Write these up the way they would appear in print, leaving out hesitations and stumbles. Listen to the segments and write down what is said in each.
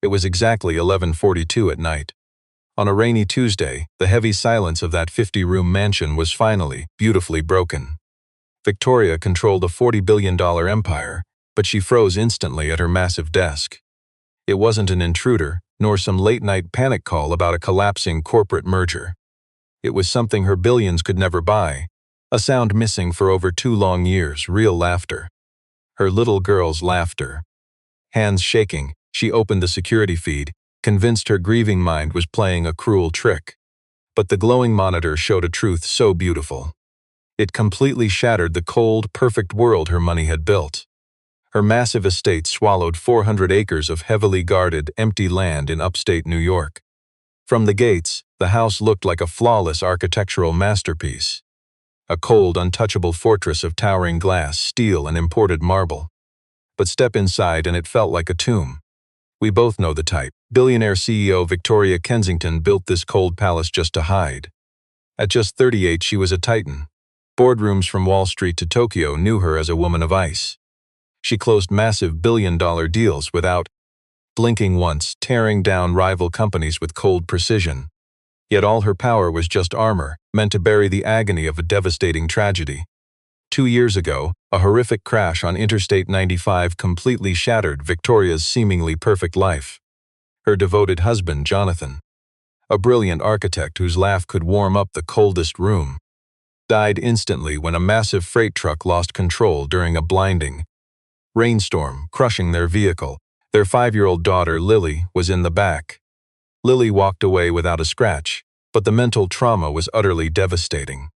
It was exactly 11:42 at night. On a rainy Tuesday, the heavy silence of that 50-room mansion was finally, beautifully broken. Victoria controlled a $40 billion empire, but she froze instantly at her massive desk. It wasn't an intruder, nor some late-night panic call about a collapsing corporate merger. It was something her billions could never buy, a sound missing for over 2 long years, real laughter. Her little girl's laughter. Hands shaking, she opened the security feed, convinced her grieving mind was playing a cruel trick. But the glowing monitor showed a truth so beautiful. It completely shattered the cold, perfect world her money had built. Her massive estate swallowed 400 acres of heavily guarded, empty land in upstate New York. From the gates, the house looked like a flawless architectural masterpiece. A cold, untouchable fortress of towering glass, steel, and imported marble. But step inside and it felt like a tomb. We both know the type. Billionaire CEO Victoria Kensington built this cold palace just to hide. At just 38, she was a titan. Boardrooms from Wall Street to Tokyo knew her as a woman of ice. She closed massive billion-dollar deals without blinking once, tearing down rival companies with cold precision. Yet all her power was just armor, meant to bury the agony of a devastating tragedy. 2 years ago, a horrific crash on Interstate 95 completely shattered Victoria's seemingly perfect life. Her devoted husband, Jonathan, a brilliant architect whose laugh could warm up the coldest room, died instantly when a massive freight truck lost control during a blinding rainstorm, crushing their vehicle. Their 5-year-old daughter, Lily, was in the back. Lily walked away without a scratch, but the mental trauma was utterly devastating.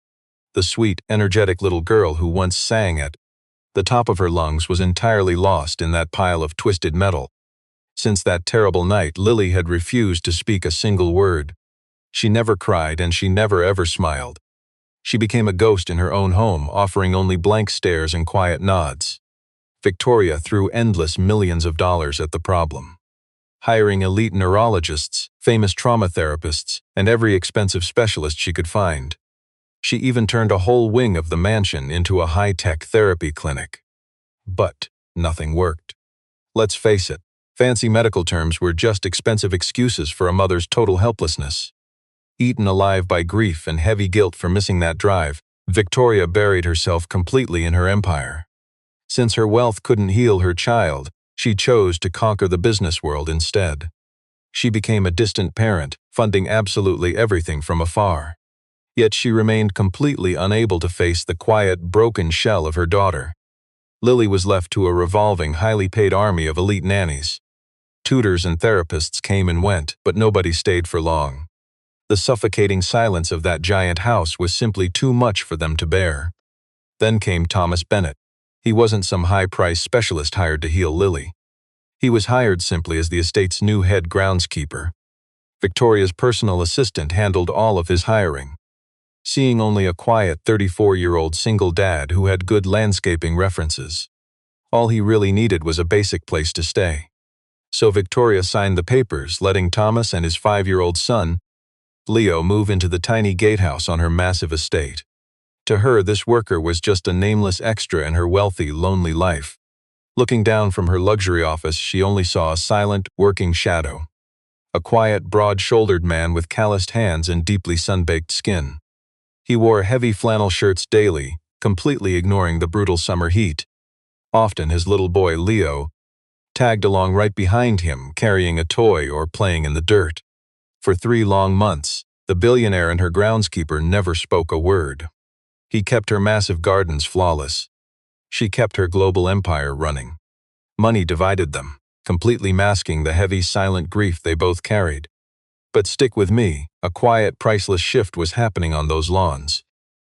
The sweet, energetic little girl who once sang at the top of her lungs was entirely lost in that pile of twisted metal. Since that terrible night, Lily had refused to speak a single word. She never cried and she never ever smiled. She became a ghost in her own home, offering only blank stares and quiet nods. Victoria threw endless millions of dollars at the problem, hiring elite neurologists, famous trauma therapists, and every expensive specialist she could find. She even turned a whole wing of the mansion into a high-tech therapy clinic. But nothing worked. Let's face it, fancy medical terms were just expensive excuses for a mother's total helplessness. Eaten alive by grief and heavy guilt for missing that drive, Victoria buried herself completely in her empire. Since her wealth couldn't heal her child, she chose to conquer the business world instead. She became a distant parent, funding absolutely everything from afar. Yet she remained completely unable to face the quiet, broken shell of her daughter. Lily was left to a revolving, highly paid army of elite nannies. Tutors and therapists came and went, but nobody stayed for long. The suffocating silence of that giant house was simply too much for them to bear. Then came Thomas Bennett. He wasn't some high-priced specialist hired to heal Lily. He was hired simply as the estate's new head groundskeeper. Victoria's personal assistant handled all of his hiring. Seeing only a quiet 34-year-old single dad who had good landscaping references. All he really needed was a basic place to stay. So Victoria signed the papers, letting Thomas and his 5-year-old son, Leo, move into the tiny gatehouse on her massive estate. To her, this worker was just a nameless extra in her wealthy, lonely life. Looking down from her luxury office, she only saw a silent, working shadow. A quiet, broad-shouldered man with calloused hands and deeply sun-baked skin. He wore heavy flannel shirts daily, completely ignoring the brutal summer heat. Often his little boy, Leo, tagged along right behind him, carrying a toy or playing in the dirt. For 3 long months, the billionaire and her groundskeeper never spoke a word. He kept her massive gardens flawless. She kept her global empire running. Money divided them, completely masking the heavy, silent grief they both carried. But stick with me, a quiet, priceless shift was happening on those lawns.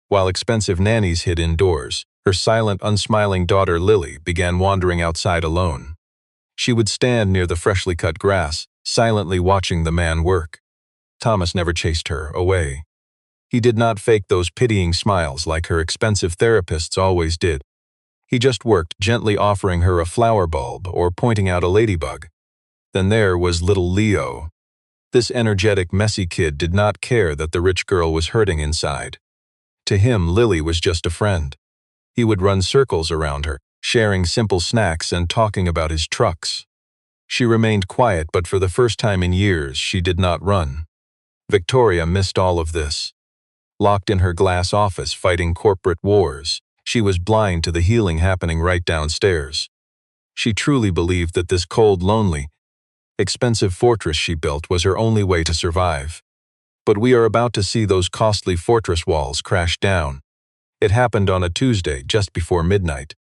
While expensive nannies hid indoors, her silent, unsmiling daughter Lily began wandering outside alone. She would stand near the freshly cut grass, silently watching the man work. Thomas never chased her away. He did not fake those pitying smiles like her expensive therapists always did. He just worked, gently offering her a flower bulb or pointing out a ladybug. Then there was little Leo. This energetic, messy kid did not care that the rich girl was hurting inside. To him, Lily was just a friend. He would run circles around her, sharing simple snacks and talking about his trucks. She remained quiet, but for the first time in years, she did not run. Victoria missed all of this. Locked in her glass office fighting corporate wars, she was blind to the healing happening right downstairs. She truly believed that this cold, lonely, expensive fortress she built was her only way to survive. But we are about to see those costly fortress walls crash down. It happened on a Tuesday just before midnight.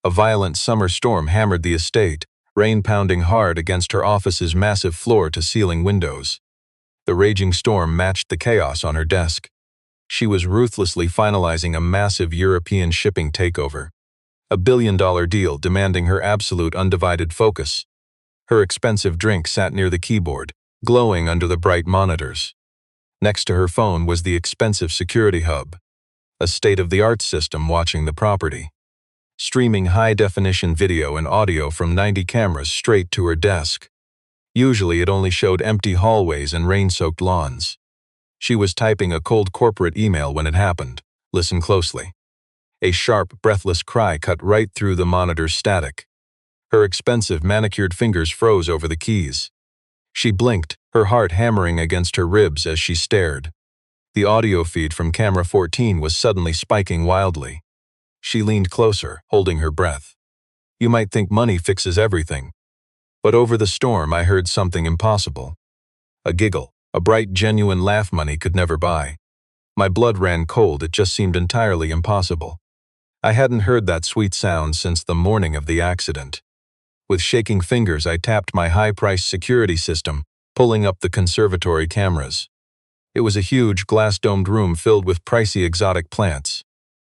A violent summer storm hammered the estate, rain pounding hard against her office's massive floor-to-ceiling windows. The raging storm matched the chaos on her desk. She was ruthlessly finalizing a massive European shipping takeover, a billion-dollar deal demanding her absolute undivided focus. Her expensive drink sat near the keyboard, glowing under the bright monitors. Next to her phone was the expensive security hub, a state-of-the-art system watching the property, streaming high-definition video and audio from 90 cameras straight to her desk. Usually it only showed empty hallways and rain-soaked lawns. She was typing a cold corporate email when it happened. Listen closely. A sharp, breathless cry cut right through the monitor's static. Her expensive, manicured fingers froze over the keys. She blinked, her heart hammering against her ribs as she stared. The audio feed from camera 14 was suddenly spiking wildly. She leaned closer, holding her breath. You might think money fixes everything. But over the storm I heard something impossible. A giggle, a bright, genuine laugh money could never buy. My blood ran cold, it just seemed entirely impossible. I hadn't heard that sweet sound since the morning of the accident. With shaking fingers I tapped my high-priced security system, pulling up the conservatory cameras. It was a huge, glass-domed room filled with pricey exotic plants.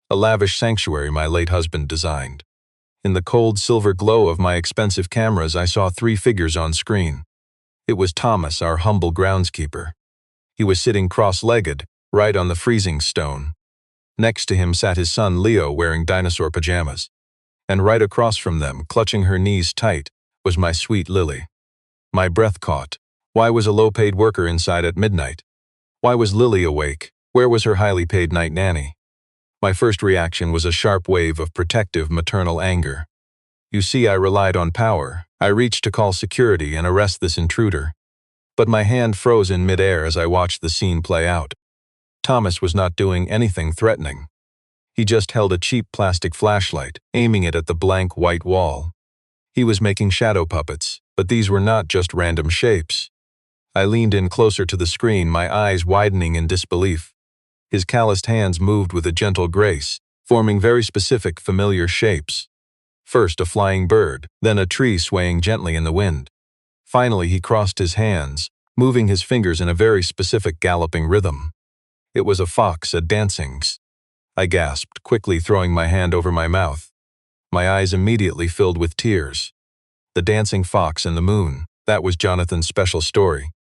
A lavish sanctuary my late husband designed. In the cold silver glow of my expensive cameras I saw 3 figures on screen. It was Thomas, our humble groundskeeper. He was sitting cross-legged, right on the freezing stone. Next to him sat his son Leo wearing dinosaur pajamas. And right across from them, clutching her knees tight, was my sweet Lily. My breath caught. Why was a low-paid worker inside at midnight? Why was Lily awake? Where was her highly paid night nanny? My first reaction was a sharp wave of protective maternal anger. You see, I relied on power. I reached to call security and arrest this intruder. But my hand froze in midair as I watched the scene play out. Thomas was not doing anything threatening. He just held a cheap plastic flashlight, aiming it at the blank white wall. He was making shadow puppets, but these were not just random shapes. I leaned in closer to the screen, my eyes widening in disbelief. His calloused hands moved with a gentle grace, forming very specific, familiar shapes. First a flying bird, then a tree swaying gently in the wind. Finally he crossed his hands, moving his fingers in a very specific galloping rhythm. It was a fox, a dancing. I gasped, quickly throwing my hand over my mouth. My eyes immediately filled with tears. The dancing fox and the moon, that was Jonathan's special story.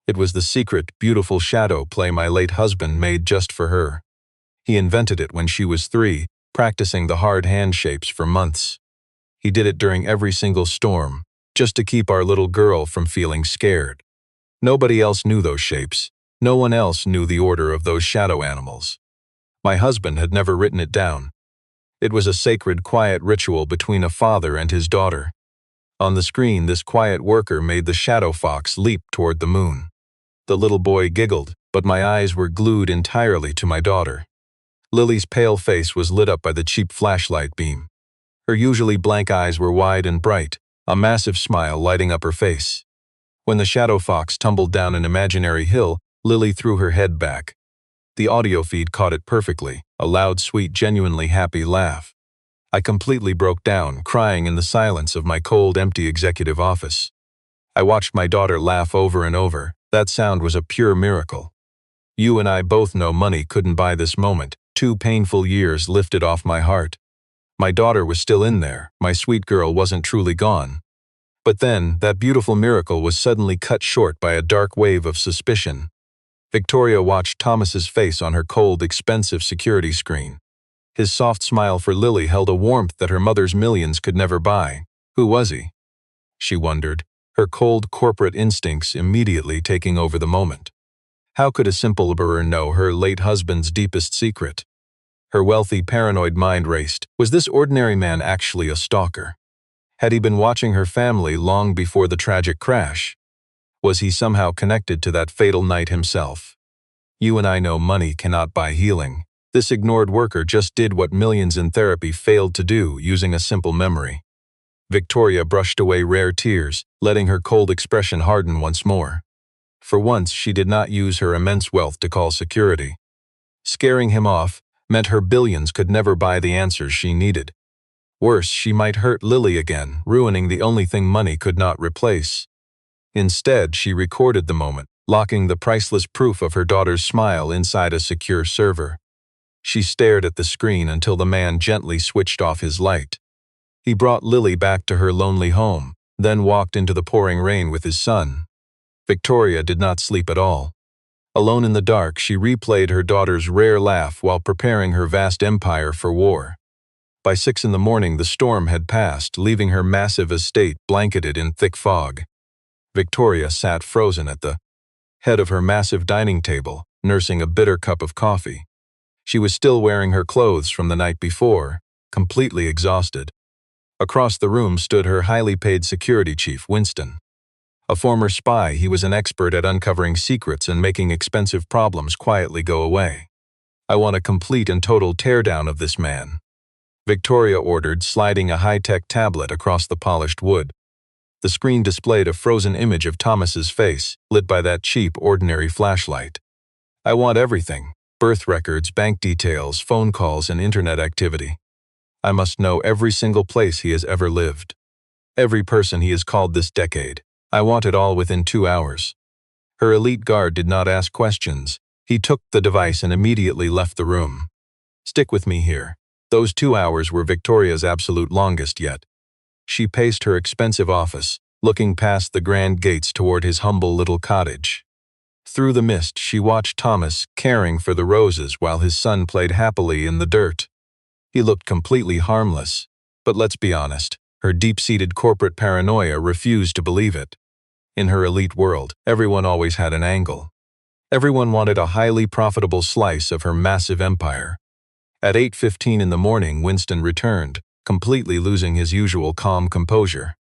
It was the secret, beautiful shadow play my late husband made just for her. He invented it when she was 3, practicing the hard hand shapes for months. He did it during every single storm, just to keep our little girl from feeling scared. Nobody else knew those shapes. No one else knew the order of those shadow animals. My husband had never written it down. It was a sacred, quiet ritual between a father and his daughter. On the screen, this quiet worker made the shadow fox leap toward the moon. The little boy giggled, but my eyes were glued entirely to my daughter. Lily's pale face was lit up by the cheap flashlight beam. Her usually blank eyes were wide and bright, a massive smile lighting up her face. When the shadow fox tumbled down an imaginary hill, Lily threw her head back. The audio feed caught it perfectly, a loud, sweet, genuinely happy laugh. I completely broke down, crying in the silence of my cold, empty executive office. I watched my daughter laugh over and over. That sound was a pure miracle. You and I both know money couldn't buy this moment. 2 painful years lifted off my heart. My daughter was still in there. My sweet girl wasn't truly gone. But then, that beautiful miracle was suddenly cut short by a dark wave of suspicion. Victoria watched Thomas's face on her cold, expensive security screen. His soft smile for Lily held a warmth that her mother's millions could never buy. Who was he? She wondered, her cold corporate instincts immediately taking over the moment. How could a simple laborer know her late husband's deepest secret? Her wealthy, paranoid mind raced. Was this ordinary man actually a stalker? Had he been watching her family long before the tragic crash? Was he somehow connected to that fatal night himself? You and I know money cannot buy healing. This ignored worker just did what millions in therapy failed to do using a simple memory. Victoria brushed away rare tears, letting her cold expression harden once more. For once, she did not use her immense wealth to call security. Scaring him off meant her billions could never buy the answers she needed. Worse, she might hurt Lily again, ruining the only thing money could not replace. Instead, she recorded the moment, locking the priceless proof of her daughter's smile inside a secure server. She stared at the screen until the man gently switched off his light. He brought Lily back to her lonely home, then walked into the pouring rain with his son. Victoria did not sleep at all. Alone in the dark, she replayed her daughter's rare laugh while preparing her vast empire for war. By 6 a.m, the storm had passed, leaving her massive estate blanketed in thick fog. Victoria sat frozen at the head of her massive dining table, nursing a bitter cup of coffee. She was still wearing her clothes from the night before, completely exhausted. Across the room stood her highly paid security chief, Winston. A former spy, he was an expert at uncovering secrets and making expensive problems quietly go away. "I want a complete and total teardown of this man," Victoria ordered, sliding a high-tech tablet across the polished wood. The screen displayed a frozen image of Thomas's face, lit by that cheap, ordinary flashlight. "I want everything: birth records, bank details, phone calls, and internet activity. I must know every single place he has ever lived. Every person he has called this decade. I want it all within 2 hours." Her elite guard did not ask questions. He took the device and immediately left the room. "Stick with me here." Those 2 hours were Victoria's absolute longest yet. She paced her expensive office, looking past the grand gates toward his humble little cottage. Through the mist, she watched Thomas caring for the roses while his son played happily in the dirt. He looked completely harmless, but let's be honest, her deep-seated corporate paranoia refused to believe it. In her elite world, everyone always had an angle. Everyone wanted a highly profitable slice of her massive empire. At 8:15 in the morning, Winston returned, completely losing his usual calm composure.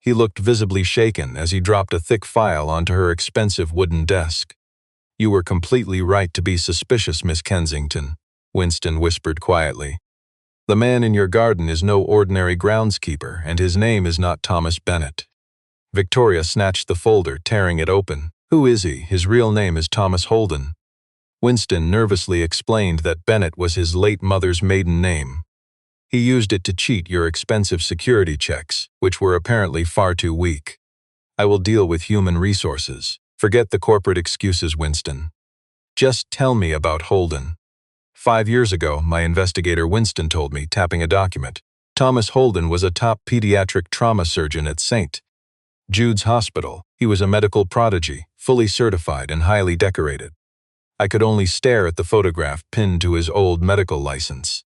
He looked visibly shaken as he dropped a thick file onto her expensive wooden desk. "You were completely right to be suspicious, Miss Kensington," Winston whispered quietly. "The man in your garden is no ordinary groundskeeper, and his name is not Thomas Bennett." Victoria snatched the folder, tearing it open. "Who is he? His real name is Thomas Holden." Winston nervously explained that Bennett was his late mother's maiden name. "He used it to cheat your expensive security checks, which were apparently far too weak. I will deal with human resources. Forget the corporate excuses, Winston. Just tell me about Holden." 5 years ago, my investigator Winston told me, tapping a document. "Thomas Holden was a top pediatric trauma surgeon at St. Jude's Hospital. He was a medical prodigy, fully certified and highly decorated." I could only stare at the photograph pinned to his old medical license.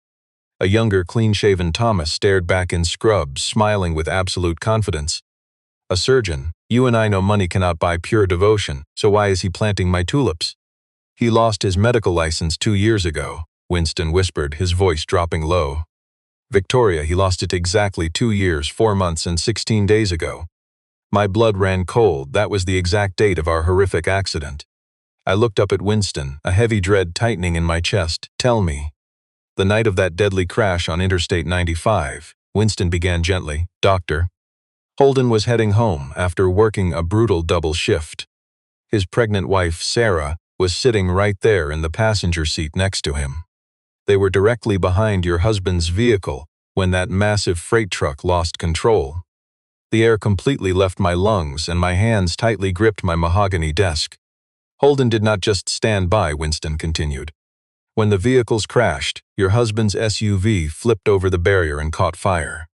A younger, clean-shaven Thomas stared back in scrubs, smiling with absolute confidence. "A surgeon. You and I know money cannot buy pure devotion, so why is he planting my tulips?" "He lost his medical license 2 years ago," Winston whispered, his voice dropping low. "Victoria, he lost it exactly 2 years, 4 months, and 16 days ago. My blood ran cold. That was the exact date of our horrific accident." I looked up at Winston, a heavy dread tightening in my chest. "Tell me." "The night of that deadly crash on Interstate 95, Winston began gently. "Doctor, Holden was heading home after working a brutal double shift. His pregnant wife, Sarah, was sitting right there in the passenger seat next to him. They were directly behind your husband's vehicle when that massive freight truck lost control. The air completely left my lungs and my hands tightly gripped my mahogany desk. Holden did not just stand by," Winston continued. "When the vehicles crashed, your husband's SUV flipped over the barrier and caught fire.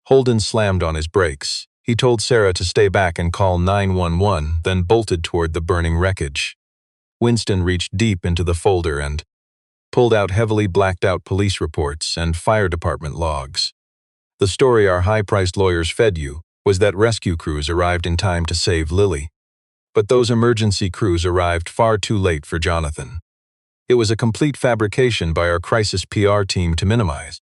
Holden slammed on his brakes. He told Sarah to stay back and call 911, then bolted toward the burning wreckage." Winston reached deep into the folder and pulled out heavily blacked-out police reports and fire department logs. "The story our high-priced lawyers fed you was that rescue crews arrived in time to save Lily. But those emergency crews arrived far too late for Jonathan. It was a complete fabrication by our crisis PR team to minimize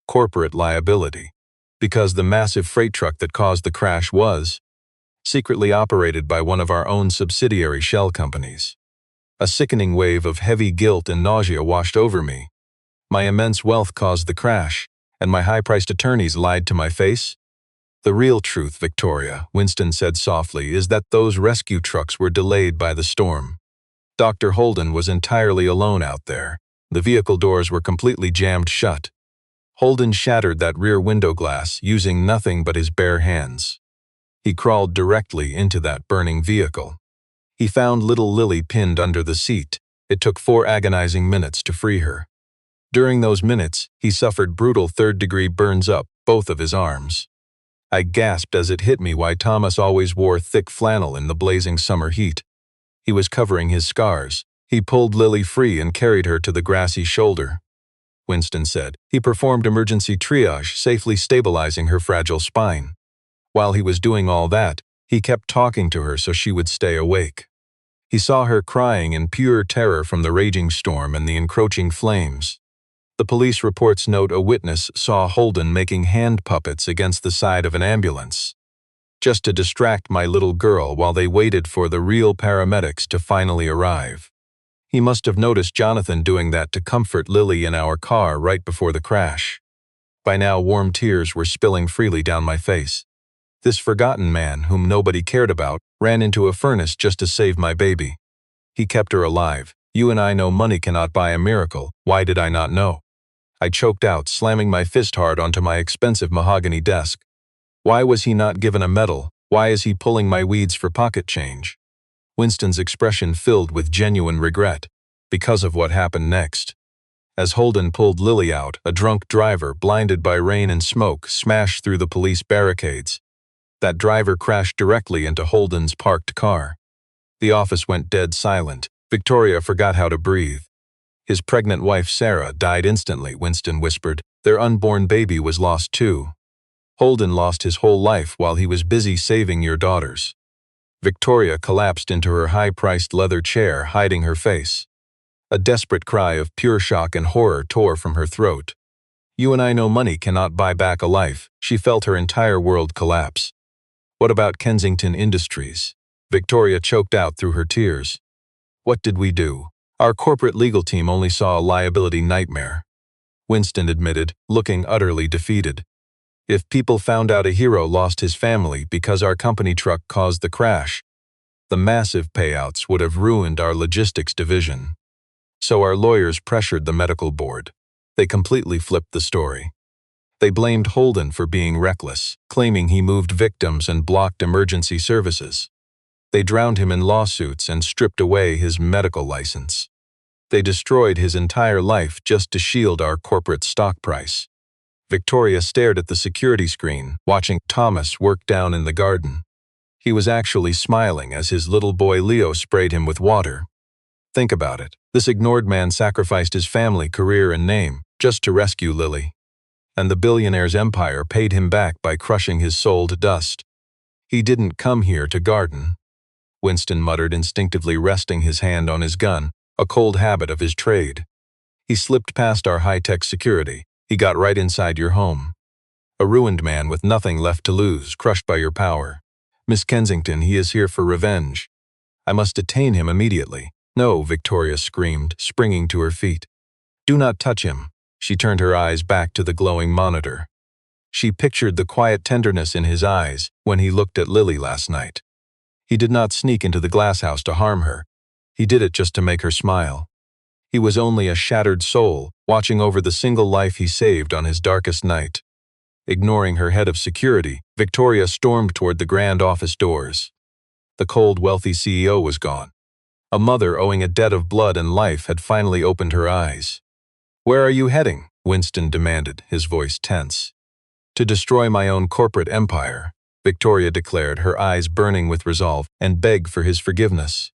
corporate liability. because the massive freight truck that caused the crash was secretly operated by one of our own subsidiary shell companies. A sickening wave of heavy guilt and nausea washed over me. My immense wealth caused the crash, and my high-priced attorneys lied to my face? The real truth, Victoria, Winston said softly, is that those rescue trucks were delayed by the storm. Dr. Holden was entirely alone out there. The vehicle doors were completely jammed shut. Holden shattered that rear window glass using nothing but his bare hands. He crawled directly into that burning vehicle. He found little Lily pinned under the seat. It took 4 agonizing minutes to free her. During those minutes, he suffered brutal third-degree burns up both of his arms. I gasped as it hit me why Thomas always wore thick flannel in the blazing summer heat. He was covering his scars. He pulled Lily free and carried her to the grassy shoulder. Winston said. He performed emergency triage, safely stabilizing her fragile spine. While he was doing all that, he kept talking to her so she would stay awake. He saw her crying in pure terror from the raging storm and the encroaching flames. The police reports note a witness saw Holden making hand puppets against the side of an ambulance, just to distract my little girl while they waited for the real paramedics to finally arrive. He must have noticed Jonathan doing that to comfort Lily in our car right before the crash. By now, warm tears were spilling freely down my face. This forgotten man, whom nobody cared about, ran into a furnace just to save my baby. He kept her alive. You and I know money cannot buy a miracle. Why did I not know? I choked out, slamming my fist hard onto my expensive mahogany desk. Why was he not given a medal? Why is he pulling my weeds for pocket change? Winston's expression filled with genuine regret, because of what happened next. As Holden pulled Lily out, a drunk driver, blinded by rain and smoke, smashed through the police barricades. That driver crashed directly into Holden's parked car. The office went dead silent. Victoria forgot how to breathe. His pregnant wife, Sarah, died instantly, Winston whispered. Their unborn baby was lost too. Holden lost his whole life while he was busy saving your daughters. Victoria collapsed into her high-priced leather chair, hiding her face. A desperate cry of pure shock and horror tore from her throat. You and I know money cannot buy back a life. She felt her entire world collapse. What about Kensington Industries? Victoria choked out through her tears. What did we do? Our corporate legal team only saw a liability nightmare. Winston admitted, looking utterly defeated. If people found out a hero lost his family because our company truck caused the crash, the massive payouts would have ruined our logistics division. So our lawyers pressured the medical board. They completely flipped the story. They blamed Holden for being reckless, claiming he moved victims and blocked emergency services. They drowned him in lawsuits and stripped away his medical license. They destroyed his entire life just to shield our corporate stock price. Victoria stared at the security screen, watching Thomas work down in the garden. He was actually smiling as his little boy Leo sprayed him with water. Think about it. This ignored man sacrificed his family, career, and name just to rescue Lily. And the billionaire's empire paid him back by crushing his soul to dust. He didn't come here to garden. Winston muttered, instinctively resting his hand on his gun, a cold habit of his trade. He slipped past our high-tech security. He got right inside your home. A ruined man with nothing left to lose, crushed by your power. Miss Kensington, he is here for revenge. I must detain him immediately. No, Victoria screamed, springing to her feet. Do not touch him. She turned her eyes back to the glowing monitor. She pictured the quiet tenderness in his eyes when he looked at Lily last night. He did not sneak into the glasshouse to harm her. He did it just to make her smile. He was only a shattered soul, watching over the single life he saved on his darkest night. Ignoring her head of security, Victoria stormed toward the grand office doors. The cold, wealthy CEO was gone. A mother owing a debt of blood and life had finally opened her eyes. Where are you heading? Winston demanded, his voice tense. To destroy my own corporate empire, Victoria declared, her eyes burning with resolve, and beg for his forgiveness.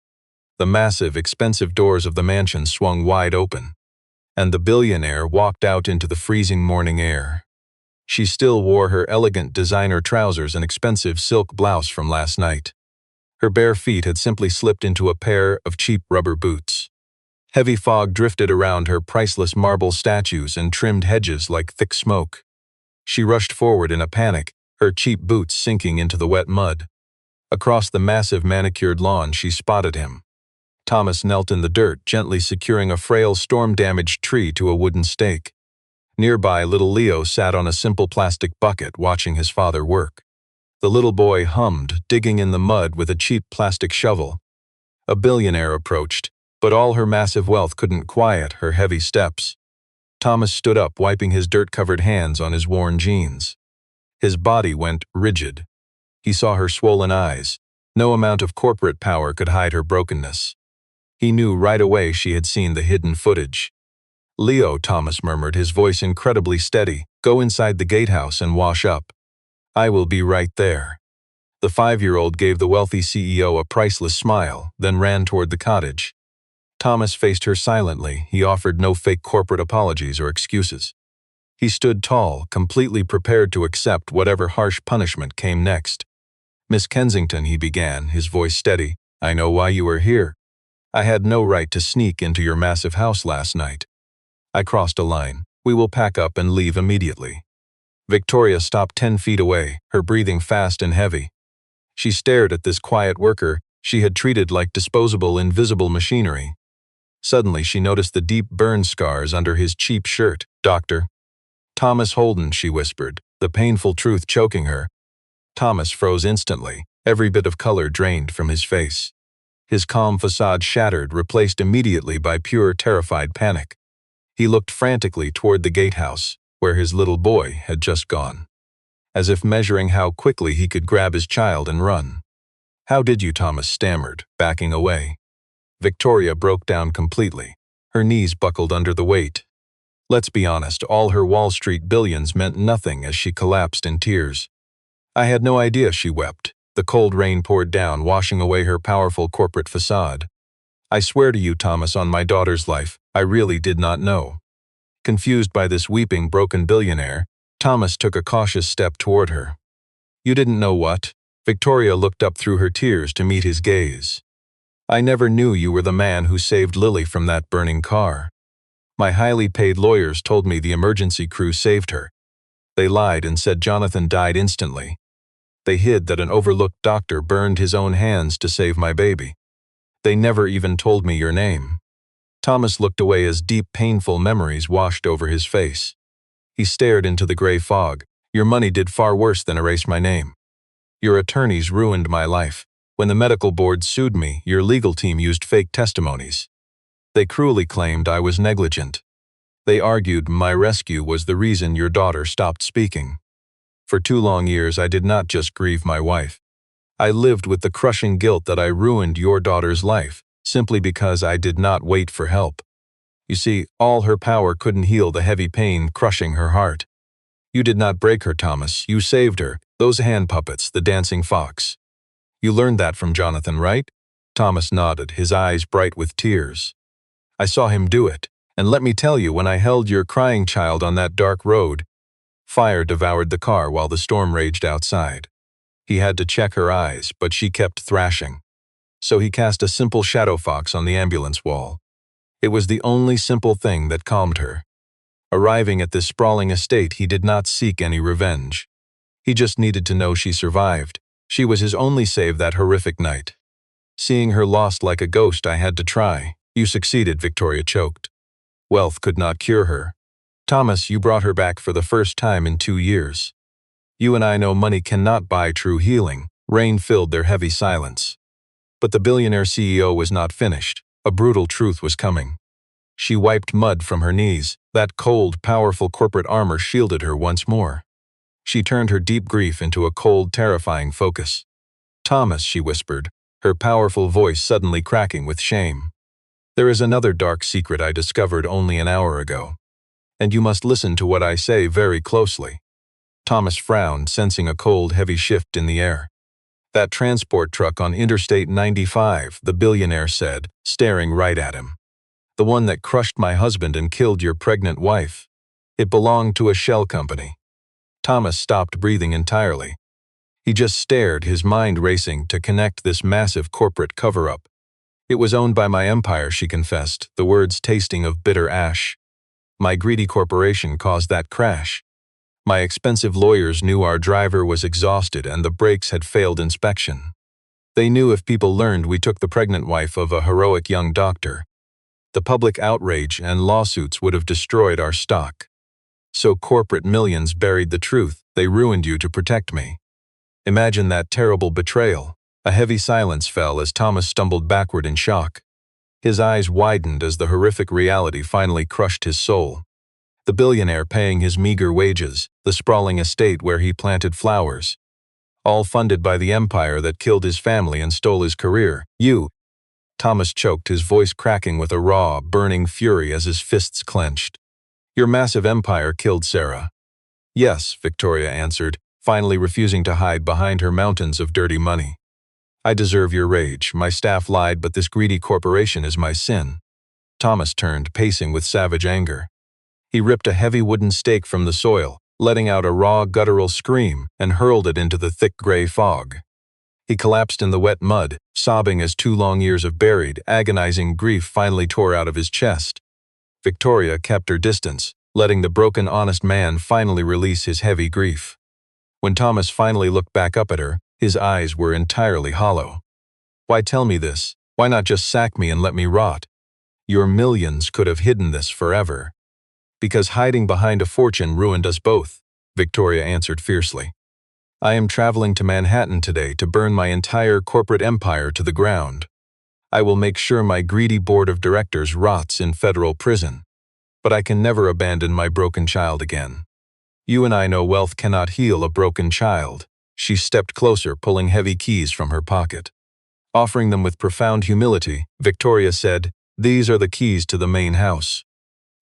The massive, expensive doors of the mansion swung wide open, and the billionaire walked out into the freezing morning air. She still wore her elegant designer trousers and expensive silk blouse from last night. Her bare feet had simply slipped into a pair of cheap rubber boots. Heavy fog drifted around her priceless marble statues and trimmed hedges like thick smoke. She rushed forward in a panic, her cheap boots sinking into the wet mud. Across the massive manicured lawn she spotted him. Thomas knelt in the dirt, gently securing a frail storm-damaged tree to a wooden stake. Nearby, little Leo sat on a simple plastic bucket watching his father work. The little boy hummed, digging in the mud with a cheap plastic shovel. A billionaire approached, but all her massive wealth couldn't quiet her heavy steps. Thomas stood up, wiping his dirt-covered hands on his worn jeans. His body went rigid. He saw her swollen eyes. No amount of corporate power could hide her brokenness. He knew right away she had seen the hidden footage. "Leo," Thomas murmured, his voice incredibly steady, "go inside the gatehouse and wash up. I will be right there." The 5-year-old gave the wealthy CEO a priceless smile, then ran toward the cottage. Thomas faced her silently. He offered no fake corporate apologies or excuses. He stood tall, completely prepared to accept whatever harsh punishment came next. "Miss Kensington," he began, his voice steady, "I know why you are here. I had no right to sneak into your massive house last night. I crossed a line. We will pack up and leave immediately." Victoria stopped 10 feet away, her breathing fast and heavy. She stared at this quiet worker she had treated like disposable, invisible machinery. Suddenly she noticed the deep burn scars under his cheap shirt. "Doctor." "Thomas Holden," she whispered, the painful truth choking her. Thomas froze instantly, every bit of color drained from his face. His calm facade shattered, replaced immediately by pure, terrified panic. He looked frantically toward the gatehouse, where his little boy had just gone, as if measuring how quickly he could grab his child and run. "How did you?" Thomas stammered, backing away. Victoria broke down completely. Her knees buckled under the weight. Let's be honest, all her Wall Street billions meant nothing as she collapsed in tears. "I had no idea," she wept. The cold rain poured down, washing away her powerful corporate facade. "I swear to you, Thomas, on my daughter's life, I really did not know." Confused by this weeping, broken billionaire, Thomas took a cautious step toward her. "You didn't know what?" Victoria looked up through her tears to meet his gaze. "I never knew you were the man who saved Lily from that burning car. My highly paid lawyers told me the emergency crew saved her. They lied and said Jonathan died instantly. They hid that an overlooked doctor burned his own hands to save my baby. They never even told me your name." Thomas looked away as deep, painful memories washed over his face. He stared into the gray fog. "Your money did far worse than erase my name. Your attorneys ruined my life. When the medical board sued me, your legal team used fake testimonies. They cruelly claimed I was negligent. They argued my rescue was the reason your daughter stopped speaking. For 2 long years, I did not just grieve my wife. I lived with the crushing guilt that I ruined your daughter's life, simply because I did not wait for help. You see, all her power couldn't heal the heavy pain crushing her heart. You did not break her, Thomas. You saved her. Those hand puppets, the dancing fox. You learned that from Jonathan, right?" Thomas nodded, his eyes bright with tears. "I saw him do it. And let me tell you, when I held your crying child on that dark road, fire devoured the car while the storm raged outside. He had to check her eyes, but she kept thrashing. So he cast a simple shadow fox on the ambulance wall. It was the only simple thing that calmed her. Arriving at this sprawling estate, he did not seek any revenge. He just needed to know she survived. She was his only save that horrific night. Seeing her lost like a ghost, I had to try." "You succeeded," Victoria choked. "Wealth could not cure her. Thomas, you brought her back for the first time in 2 years. You and I know money cannot buy true healing." Rain filled their heavy silence. But the billionaire CEO was not finished. A brutal truth was coming. She wiped mud from her knees. That cold, powerful corporate armor shielded her once more. She turned her deep grief into a cold, terrifying focus. "Thomas," she whispered, her powerful voice suddenly cracking with shame. "There is another dark secret I discovered only an hour ago. And you must listen to what I say very closely." Thomas frowned, sensing a cold, heavy shift in the air. "That transport truck on Interstate 95, the billionaire said, staring right at him. The one that crushed my husband and killed your pregnant wife. It belonged to a shell company." Thomas stopped breathing entirely. He just stared, his mind racing to connect this massive corporate cover-up. "It was owned by my empire," she confessed, the words tasting of bitter ash. "My greedy corporation caused that crash. My expensive lawyers knew our driver was exhausted and the brakes had failed inspection. They knew if people learned we took the pregnant wife of a heroic young doctor, the public outrage and lawsuits would have destroyed our stock. So corporate millions buried the truth. They ruined you to protect me. Imagine that terrible betrayal. A heavy silence fell as Thomas stumbled backward in shock. His eyes widened as the horrific reality finally crushed his soul. The billionaire paying his meager wages, the sprawling estate where he planted flowers, all funded by the empire that killed his family and stole his career. You. Thomas choked, his voice cracking with a raw, burning fury as his fists clenched. Your massive empire killed Sarah. Yes, Victoria answered, finally refusing to hide behind her mountains of dirty money. I deserve your rage. My staff lied, but this greedy corporation is my sin. Thomas turned, pacing with savage anger. He ripped a heavy wooden stake from the soil, letting out a raw, guttural scream, and hurled it into the thick gray fog. He collapsed in the wet mud, sobbing as 2 long years of buried, agonizing grief finally tore out of his chest. Victoria kept her distance, letting the broken, honest man finally release his heavy grief. When Thomas finally looked back up at her, his eyes were entirely hollow. Why tell me this? Why not just sack me and let me rot? Your millions could have hidden this forever. Because hiding behind a fortune ruined us both, Victoria answered fiercely. I am traveling to Manhattan today to burn my entire corporate empire to the ground. I will make sure my greedy board of directors rots in federal prison. But I can never abandon my broken child again. You and I know wealth cannot heal a broken child. She stepped closer, pulling heavy keys from her pocket. Offering them with profound humility, Victoria said, "These are the keys to the main house.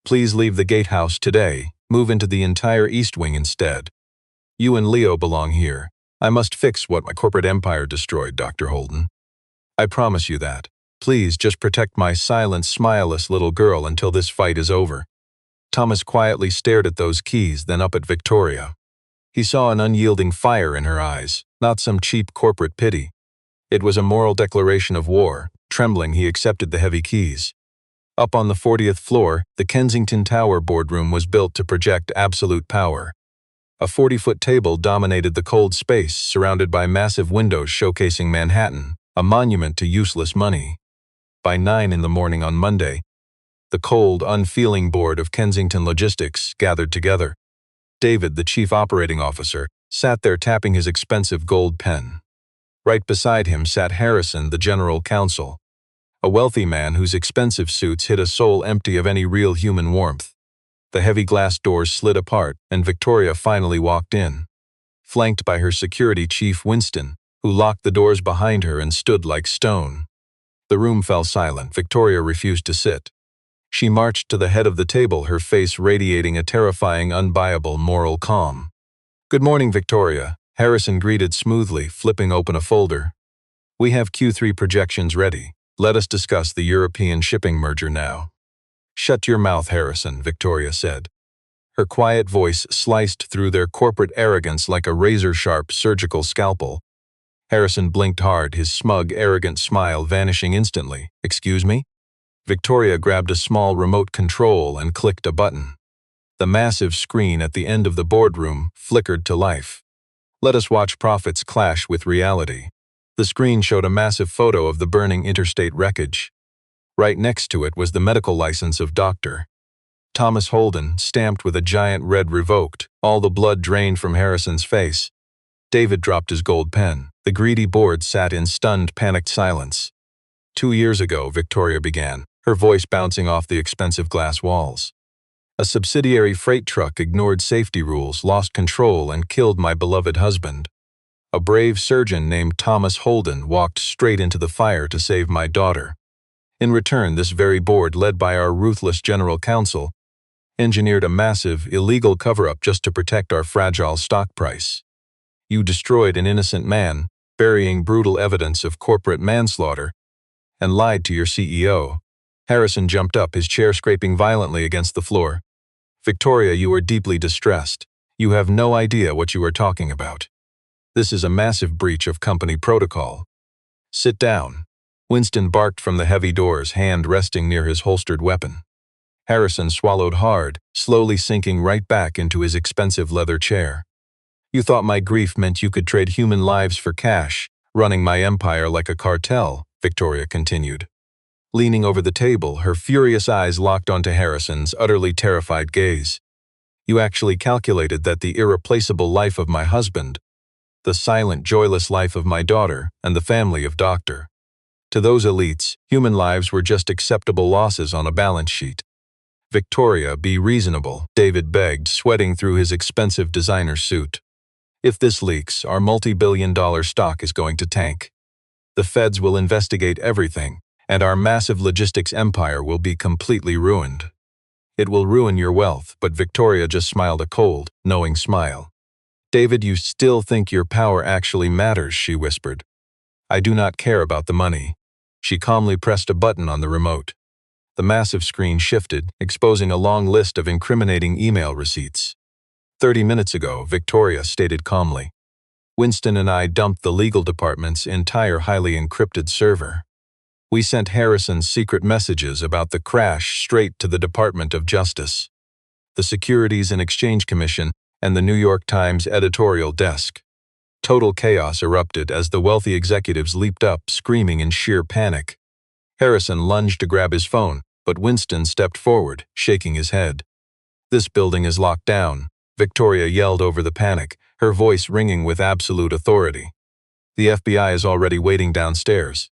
Please leave the gatehouse today, move into the entire East Wing instead. You and Leo belong here. I must fix what my corporate empire destroyed, Dr. Holden. I promise you that. Please just protect my silent, smileless little girl until this fight is over." Thomas quietly stared at those keys, then up at Victoria. He saw an unyielding fire in her eyes, not some cheap corporate pity. It was a moral declaration of war. Trembling, he accepted the heavy keys. Up on the 40th floor, the Kensington Tower boardroom was built to project absolute power. A 40-foot table dominated the cold space, surrounded by massive windows showcasing Manhattan, a monument to useless money. By 9 in the morning on Monday, the cold, unfeeling board of Kensington Logistics gathered together. David, the chief operating officer, sat there tapping his expensive gold pen. Right beside him sat Harrison, the general counsel, a wealthy man whose expensive suits hid a soul empty of any real human warmth. The heavy glass doors slid apart, and Victoria finally walked in, flanked by her security chief Winston, who locked the doors behind her and stood like stone. The room fell silent. Victoria refused to sit. She marched to the head of the table, her face radiating a terrifying, unbuyable moral calm. "Good morning, Victoria," Harrison greeted smoothly, flipping open a folder. "We have Q3 projections ready. Let us discuss the European shipping merger now." "Shut your mouth, Harrison," Victoria said. Her quiet voice sliced through their corporate arrogance like a razor-sharp surgical scalpel. Harrison blinked hard, his smug, arrogant smile vanishing instantly. "Excuse me?" Victoria grabbed a small remote control and clicked a button. The massive screen at the end of the boardroom flickered to life. "Let us watch profits clash with reality." The screen showed a massive photo of the burning interstate wreckage. Right next to it was the medical license of Dr. Thomas Holden, stamped with a giant red revoked, all the blood drained from Harrison's face. David dropped his gold pen. The greedy board sat in stunned, panicked silence. 2 years ago, Victoria began, her voice bouncing off the expensive glass walls. A subsidiary freight truck ignored safety rules, lost control, and killed my beloved husband. A brave surgeon named Thomas Holden walked straight into the fire to save my daughter. In return, this very board, led by our ruthless general counsel, engineered a massive, illegal cover-up just to protect our fragile stock price. You destroyed an innocent man, burying brutal evidence of corporate manslaughter, and lied to your CEO. Harrison jumped up, his chair scraping violently against the floor. "Victoria, you are deeply distressed. You have no idea what you are talking about. This is a massive breach of company protocol. Sit down." Winston barked from the heavy doors, hand resting near his holstered weapon. Harrison swallowed hard, slowly sinking right back into his expensive leather chair. You thought my grief meant you could trade human lives for cash, running my empire like a cartel, Victoria continued. Leaning over the table, her furious eyes locked onto Harrison's utterly terrified gaze. You actually calculated that the irreplaceable life of my husband, the silent, joyless life of my daughter, and the family of Dr. To those elites, human lives were just acceptable losses on a balance sheet. Victoria, be reasonable, David begged, sweating through his expensive designer suit. If this leaks, our multi-billion-dollar stock is going to tank. The feds will investigate everything, and our massive logistics empire will be completely ruined. It will ruin your wealth, but Victoria just smiled a cold, knowing smile. David, you still think your power actually matters, she whispered. I do not care about the money. She calmly pressed a button on the remote. The massive screen shifted, exposing a long list of incriminating email receipts. 30 minutes ago, Victoria stated calmly. Winston and I dumped the legal department's entire highly encrypted server. We sent Harrison's secret messages about the crash straight to the Department of Justice, the Securities and Exchange Commission, and the New York Times editorial desk. Total chaos erupted as the wealthy executives leaped up, screaming in sheer panic. Harrison lunged to grab his phone, but Winston stepped forward, shaking his head. This building is locked down, Victoria yelled over the panic, her voice ringing with absolute authority. The FBI is already waiting downstairs.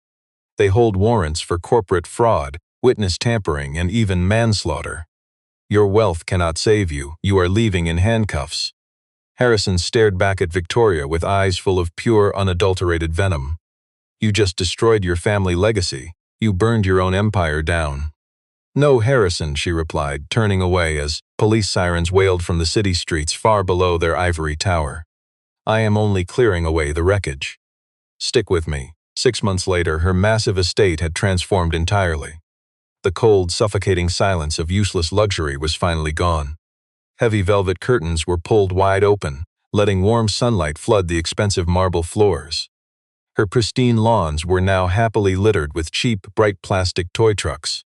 They hold warrants for corporate fraud, witness tampering, and even manslaughter. Your wealth cannot save you. You are leaving in handcuffs. Harrison stared back at Victoria with eyes full of pure, unadulterated venom. You just destroyed your family legacy. You burned your own empire down. No, Harrison, she replied, turning away as police sirens wailed from the city streets far below their ivory tower. I am only clearing away the wreckage. Stick with me. 6 months later, her massive estate had transformed entirely. The cold, suffocating silence of useless luxury was finally gone. Heavy velvet curtains were pulled wide open, letting warm sunlight flood the expensive marble floors. Her pristine lawns were now happily littered with cheap, bright plastic toy trucks,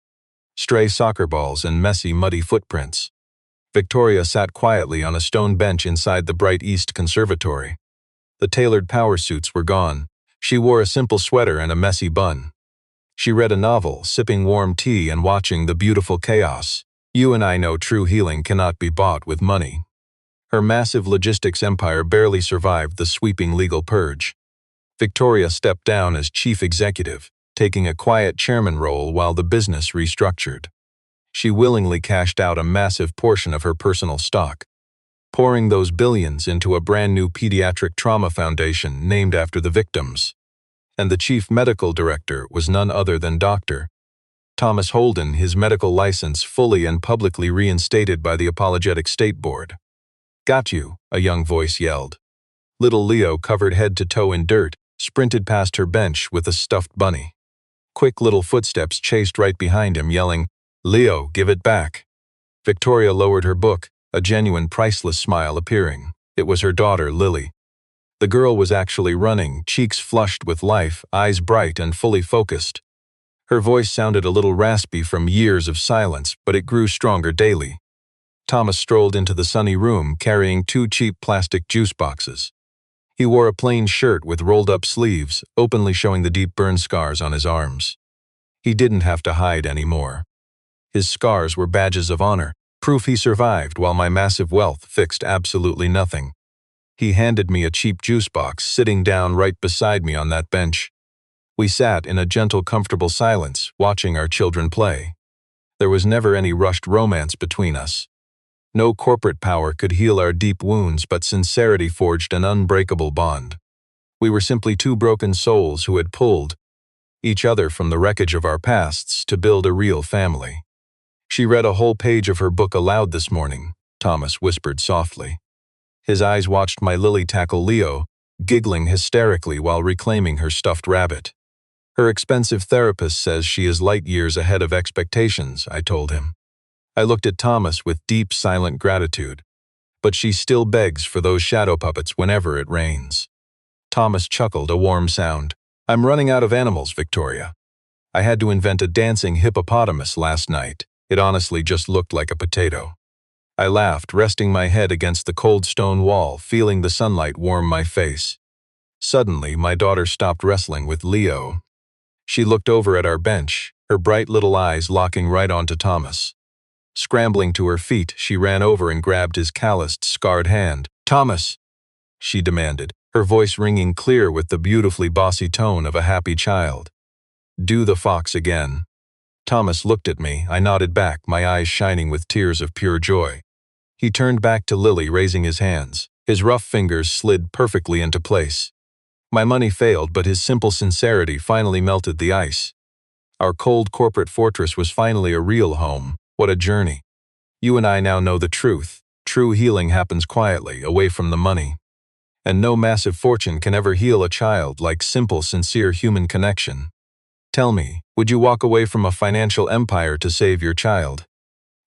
stray soccer balls, and messy, muddy footprints. Victoria sat quietly on a stone bench inside the bright East Conservatory. The tailored power suits were gone. She wore a simple sweater and a messy bun. She read a novel, sipping warm tea and watching the beautiful chaos. You and I know true healing cannot be bought with money. Her massive logistics empire barely survived the sweeping legal purge. Victoria stepped down as chief executive, taking a quiet chairman role while the business restructured. She willingly cashed out a massive portion of her personal stock, pouring those billions into a brand new pediatric trauma foundation named after the victims. And the chief medical director was none other than Dr. Thomas Holden, his medical license fully and publicly reinstated by the Apologetic State Board. Got you, a young voice yelled. Little Leo, covered head to toe in dirt, sprinted past her bench with a stuffed bunny. Quick little footsteps chased right behind him, yelling, Leo, give it back. Victoria lowered her book, a genuine, priceless smile appearing. It was her daughter, Lily. The girl was actually running, cheeks flushed with life, eyes bright and fully focused. Her voice sounded a little raspy from years of silence, but it grew stronger daily. Thomas strolled into the sunny room, carrying 2 cheap plastic juice boxes. He wore a plain shirt with rolled-up sleeves, openly showing the deep burn scars on his arms. He didn't have to hide anymore. His scars were badges of honor, proof he survived while my massive wealth fixed absolutely nothing. He handed me a cheap juice box, sitting down right beside me on that bench. We sat in a gentle, comfortable silence, watching our children play. There was never any rushed romance between us. No corporate power could heal our deep wounds, but sincerity forged an unbreakable bond. We were simply 2 broken souls who had pulled each other from the wreckage of our pasts to build a real family. She read a whole page of her book aloud this morning, Thomas whispered softly. His eyes watched my Lily tackle Leo, giggling hysterically while reclaiming her stuffed rabbit. Her expensive therapist says she is light years ahead of expectations, I told him. I looked at Thomas with deep, silent gratitude. But she still begs for those shadow puppets whenever it rains. Thomas chuckled, a warm sound. I'm running out of animals, Victoria. I had to invent a dancing hippopotamus last night. It honestly just looked like a potato. I laughed, resting my head against the cold stone wall, feeling the sunlight warm my face. Suddenly, my daughter stopped wrestling with Leo. She looked over at our bench, her bright little eyes locking right onto Thomas. Scrambling to her feet, she ran over and grabbed his calloused, scarred hand. "Thomas!" she demanded, her voice ringing clear with the beautifully bossy tone of a happy child. "Do the fox again." Thomas looked at me. I nodded back, my eyes shining with tears of pure joy. He turned back to Lily, raising his hands. His rough fingers slid perfectly into place. My money failed, but his simple sincerity finally melted the ice. Our cold corporate fortress was finally a real home. What a journey. You and I now know the truth. True healing happens quietly, away from the money. And no massive fortune can ever heal a child like simple, sincere human connection. Tell me, would you walk away from a financial empire to save your child?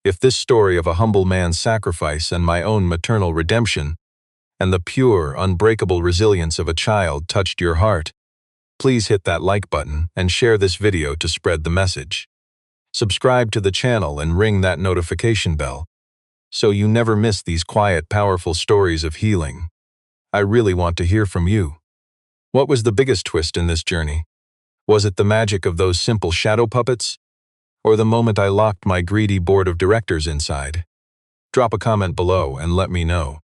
If this story of a humble man's sacrifice and my own maternal redemption, and the pure, unbreakable resilience of a child touched your heart, please hit that like button and share this video to spread the message. Subscribe to the channel and ring that notification bell, so you never miss these quiet, powerful stories of healing. I really want to hear from you. What was the biggest twist in this journey? Was it the magic of those simple shadow puppets? Or the moment I locked my greedy board of directors inside? Drop a comment below and let me know.